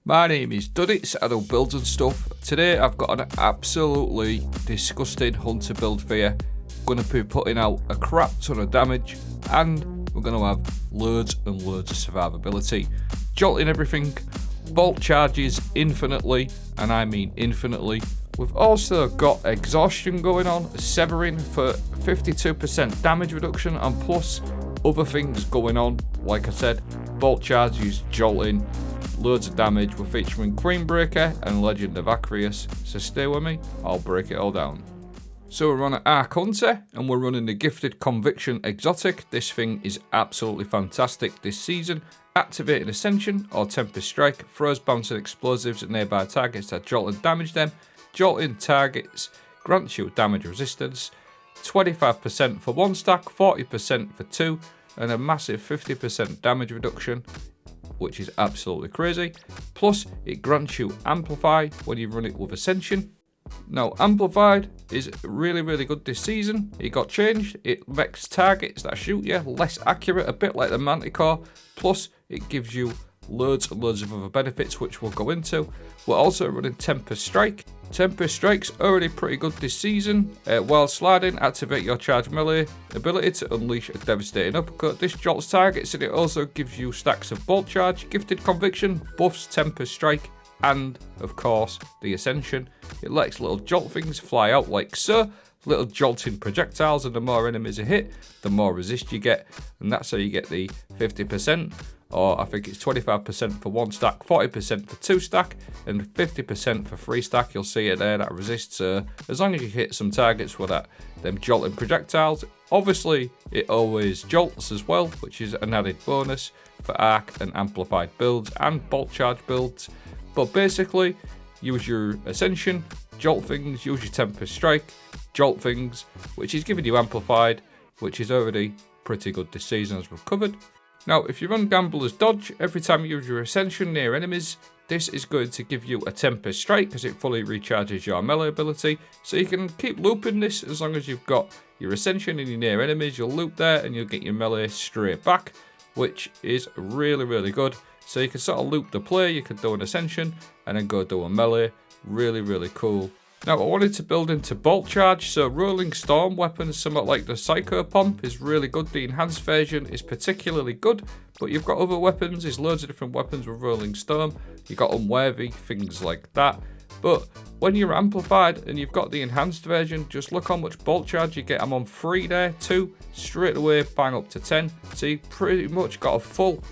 My name is Duddits, I do builds and stuff. Today I've got an absolutely disgusting hunter build for you. Going to be putting out a crap ton of damage and we're going to have loads and loads of survivability. Jolting everything, bolt charges infinitely, and I mean infinitely. We've also got exhaustion going on, severing for 52% damage reduction, and plus other things going on. Like I said, bolt charges, jolting, loads of damage. We're featuring Queen Breaker and Legend of Acreus, so stay with me, I'll break it all down. So we're on an Arc Hunter and we're running the Gifted Conviction Exotic. This thing is absolutely fantastic this season. Activated Ascension or Tempest Strike throws bouncing explosives at nearby targets that jolt and damage them. Jolting targets grants you damage resistance, 25% for 1 stack, 40% for 2, and a massive 50% damage reduction, which is absolutely crazy. Plus, it grants you Amplify when you run it with Ascension. Now, Amplified is really good this season. It got changed. It makes targets that shoot you less accurate, a bit like the Manticore. Plus, it gives you loads and loads of other benefits, which we'll go into. We're also running Tempest Strike. Tempest Strike's already pretty good this season. While sliding, activate your charge melee ability to unleash a devastating uppercut. This jolts targets and it also gives you stacks of bolt charge, Gifted Conviction, buffs Tempest Strike, and of course the Ascension. It lets little jolt things fly out like so, little jolting projectiles, and the more enemies are hit, the more resist you get, and that's how you get the 50%, or I think it's 25% for 1 stack, 40% for 2 stack, and 50% for 3 stack. You'll see it there, that resists as long as you hit some targets with them jolting projectiles. Obviously it always jolts as well, which is an added bonus for arc and amplified builds and bolt charge builds. But basically, use your Ascension, jolt things, use your Tempest Strike, jolt things, which is giving you Amplified, which is already pretty good this season as we've covered. Now, if you run Gambler's Dodge, every time you use your Ascension near enemies, this is going to give you a Tempest Strike because it fully recharges your melee ability. So you can keep looping this as long as you've got your Ascension and you're near enemies, you'll loop there and you'll get your melee straight back, which is really good. So you can sort of loop the play, you can do an Ascension and then go do a melee. Really cool. Now I wanted to build into bolt charge, so rolling storm weapons, somewhat like the Psycho Pomp, is really good. The enhanced version is particularly good, but you've got other weapons, there's loads of different weapons with rolling storm. You've got unworthy, things like that. But when you're amplified and you've got the enhanced version, just look how much bolt charge you get. I'm on 3 there, 2, straight away bang up to 10. So you pretty much got a full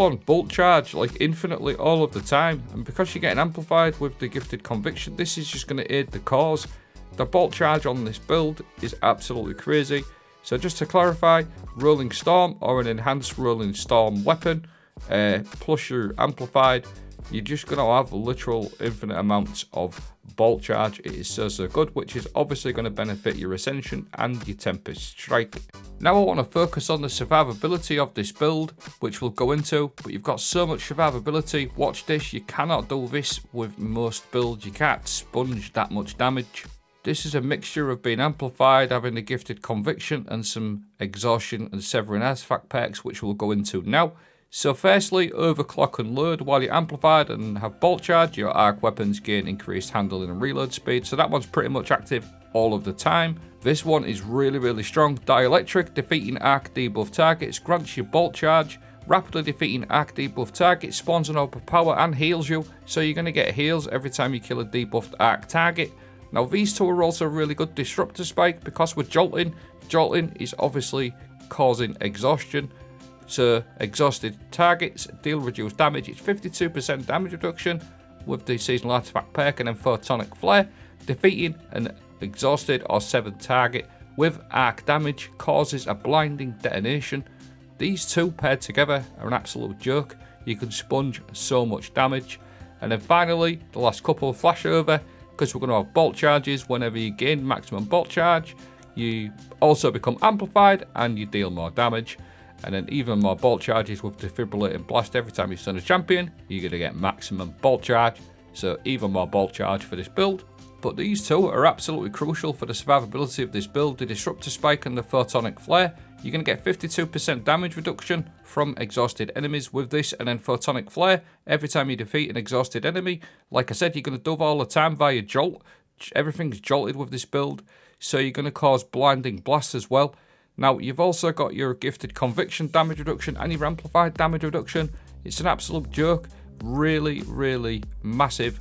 on bolt charge, like infinitely all of the time. And because you're getting amplified with the Gifted Conviction, this is just going to aid the cause. The bolt charge on this build is absolutely crazy. So just to clarify, Rolling Storm or an enhanced Rolling Storm weapon, plus your amplified, you're just going to have literal infinite amounts of bolt charge. It is so good, which is obviously going to benefit your Ascension and your Tempest Strike. Now I want to focus on the survivability of this build, which we'll go into, but you've got so much survivability. Watch this, you cannot do this with most builds. You can't sponge that much damage. This is a mixture of being amplified, having a Gifted Conviction, and some exhaustion and severing artifact perks, which we'll go into now. So firstly, overclock and load. While you're amplified and have bolt charge, your arc weapons gain increased handling and reload speed, so that one's pretty much active all of the time. This one is really strong. Dielectric, defeating arc debuff targets, grants you bolt charge. Rapidly defeating arc debuff targets spawns an overpower and heals you, so you're going to get heals every time you kill a debuffed arc target. Now these two are also really good disruptor spike because we're jolting. Jolting is obviously causing exhaustion. So exhausted targets deal reduced damage. It's 52% damage reduction with the seasonal artifact perk, and then photonic flare. Defeating an exhausted or severed target with arc damage causes a blinding detonation. These two paired together are an absolute joke. You can sponge so much damage. And then finally, the last couple, flashover, because we're going to have bolt charges. Whenever you gain maximum bolt charge, you also become amplified and you deal more damage. And then even more bolt charges with Defibrillate and Blast. Every time you stun a champion, you're going to get maximum bolt charge. So even more bolt charge for this build. But these two are absolutely crucial for the survivability of this build. The Disruptor Spike and the Photonic Flare. You're going to get 52% damage reduction from exhausted enemies with this, and then Photonic Flare. Every time you defeat an exhausted enemy, like I said, you're going to dove all the time via Jolt. Everything's jolted with this build, so you're going to cause blinding blasts as well. Now, you've also got your Gifted Conviction damage reduction and your Amplified damage reduction. It's an absolute joke. Really, really massive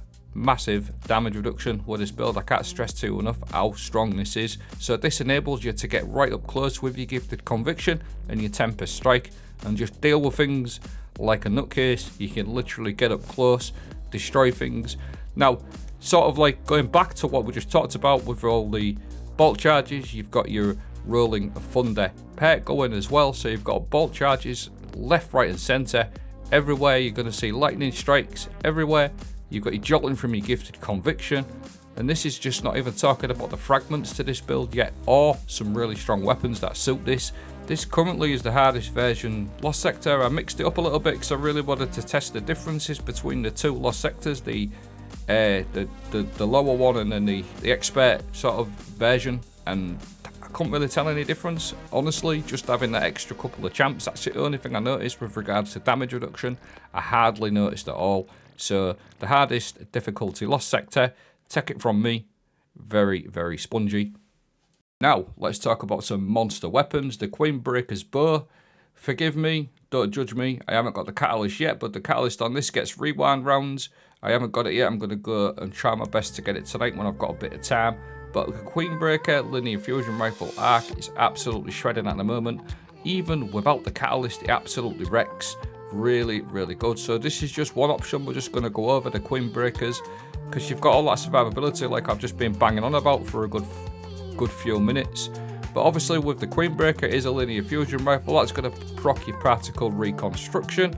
damage reduction with this build. I can't stress too enough how strong this is. So this enables you to get right up close with your Gifted Conviction and your Tempest Strike and just deal with things like a nutcase. You can literally get up close, destroy things. Now, sort of like going back to what we just talked about with all the bolt charges, you've got your Rolling Thunder perk going as well. So you've got bolt charges left, right and centre. Everywhere you're going to see lightning strikes everywhere. You've got your jolting from your Gifted Conviction, and this is just not even talking about the fragments to this build yet, or some really strong weapons that suit this. This currently is the hardest version Lost Sector. I mixed it up a little bit because I really wanted to test the differences between the two Lost Sectors, the lower one and then the expert sort of version, and I couldn't really tell any difference, honestly. Just having that extra couple of champs, that's the only thing I noticed with regards to damage reduction. I hardly noticed at all. So the hardest difficulty Lost Sector, take it from me, very, very spongy. Now, let's talk about some monster weapons. The Queenbreaker's Bow. Forgive me, don't judge me. I haven't got the catalyst yet, but the catalyst on this gets rewind rounds. I haven't got it yet. I'm going to go and try my best to get it tonight when I've got a bit of time. But the Queenbreaker Linear Fusion Rifle Arc is absolutely shredding at the moment. Even without the catalyst, it absolutely wrecks. Really, really good. So this is just one option. We're just going to go over the Queenbreakers because you've got all that survivability like I've just been banging on about for a good few minutes. But obviously with the Queenbreaker, it is a linear fusion rifle. That's going to proc your particle reconstruction.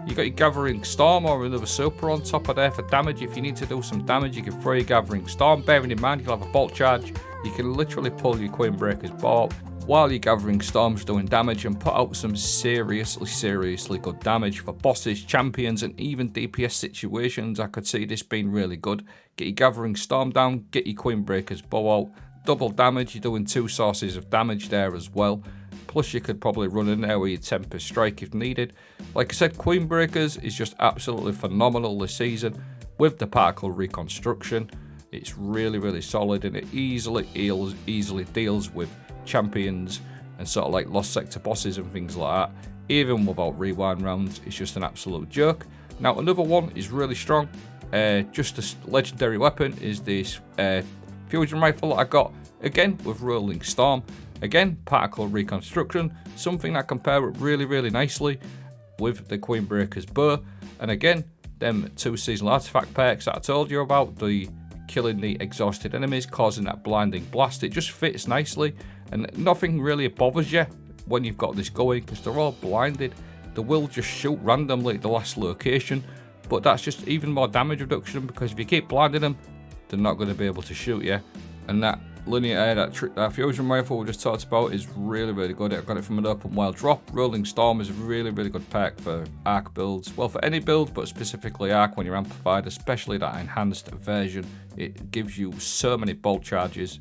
You got your Gathering Storm or another super on top of there for damage. If you need to do some damage, you can throw your Gathering Storm. Bearing in mind you'll have a bolt charge. You can literally pull your Queenbreaker's bow while your Gathering Storm's doing damage and put out some seriously good damage for bosses, champions and even DPS situations. I could see this being really good. Get your Gathering Storm down, get your Queenbreaker's bow out, double damage, you're doing 2 sources of damage there as well. Plus you could probably run in there with your Tempest Strike if needed. Like I said, Queenbreakers is just absolutely phenomenal this season with the particle reconstruction. It's really, really solid and it easily deals with champions and sort of like Lost Sector bosses and things like that. Even without rewind rounds, it's just an absolute joke. Now another one is really strong. Just a legendary weapon is this fusion rifle that I got, again with Rolling Storm. Again, particle reconstruction, something that can pair up really, really nicely with the Queenbreaker's Bow. And again, them 2 seasonal artifact perks that I told you about, the killing the exhausted enemies, causing that blinding blast, it just fits nicely. And nothing really bothers you when you've got this going because they're all blinded. They will just shoot randomly at the last location, but that's just even more damage reduction because if you keep blinding them, they're not going to be able to shoot you. And that linear that fusion rifle we just talked about is really, really good. I got it from an open world drop. Rolling Storm is a really, really good perk for arc builds. Well, for any build, but specifically arc when you're amplified, especially that enhanced version. It gives you so many bolt charges.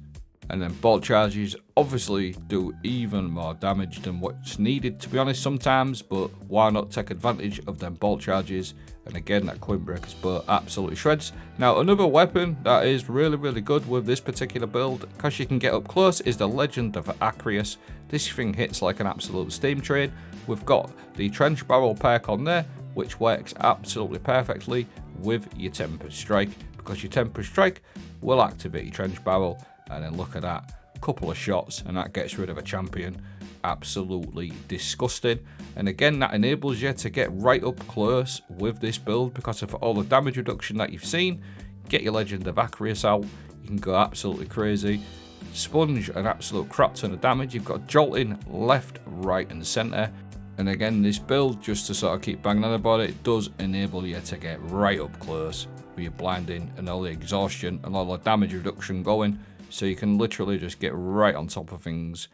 And then bolt charges obviously do even more damage than what's needed, to be honest, sometimes. But why not take advantage of them bolt charges? And again, that Queenbreaker's Bow absolutely shreds. Now, another weapon that is really, really good with this particular build, because you can get up close, is the Legend of Acreus. This thing hits like an absolute steam train. We've got the Trench Barrel perk on there, which works absolutely perfectly with your Tempest Strike, because your Tempest Strike will activate your Trench Barrel. And then look at that, couple of shots and that gets rid of a champion. Absolutely disgusting. And again, that enables you to get right up close with this build because of all the damage reduction that you've seen. Get your Legend of Acreus out, you can go absolutely crazy. Sponge an absolute crap ton of damage. You've got jolting left, right and centre. And again, this build, just to sort of keep banging on about it, does enable you to get right up close with your blinding and all the exhaustion and all the damage reduction going. So you can literally just get right on top of things,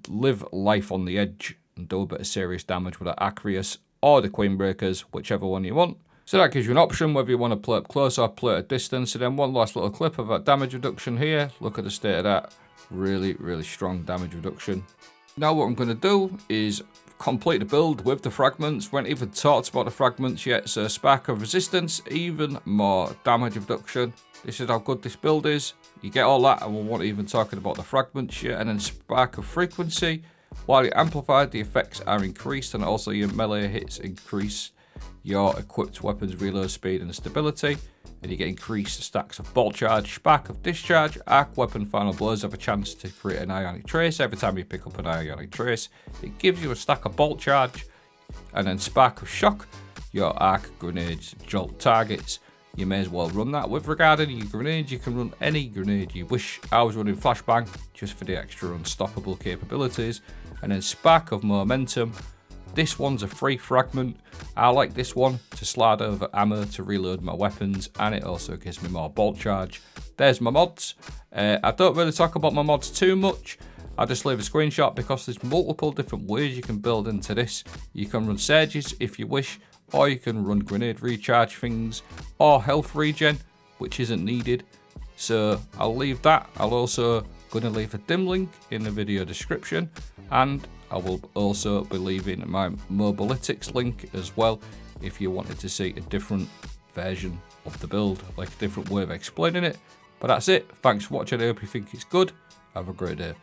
live life on the edge and do a bit of serious damage with that Acreus or the Queenbreakers, whichever one you want. So that gives you an option whether you want to play up close or play at distance. And then one last little clip of that damage reduction here. Look at the state of that. Really, really strong damage reduction. Now what I'm going to do is complete the build with the fragments. We haven't even talked about the fragments yet. So spark of resistance, even more damage reduction. This is how good this build is. You get all that, and we won't even talking about the fragments yet. And then spark of frequency. While you're amplified, the effects are increased, and also your melee hits increase your equipped weapons reload speed and stability, and you get increased stacks of bolt charge, spark of discharge, arc weapon final blows have a chance to create an ionic trace. Every time you pick up an ionic trace, it gives you a stack of bolt charge. And then spark of shock, your arc grenades jolt targets. You may as well run that. With regarding your grenades, you can run any grenade you wish. I was running flashbang just for the extra unstoppable capabilities. And then spark of momentum. This one's a free fragment. I like this one to slide over ammo to reload my weapons, and it also gives me more bolt charge. There's my mods. I don't really talk about my mods too much. I just leave a screenshot because there's multiple different ways you can build into this. You can run Sages if you wish, or you can run grenade recharge things, or health regen, which isn't needed. So I'll leave that. I'll also going to leave a dim link in the video description, and I will also be leaving my Mobilytics link as well if you wanted to see a different version of the build, like a different way of explaining it. But that's it. Thanks for watching. I hope you think it's good. Have a great day.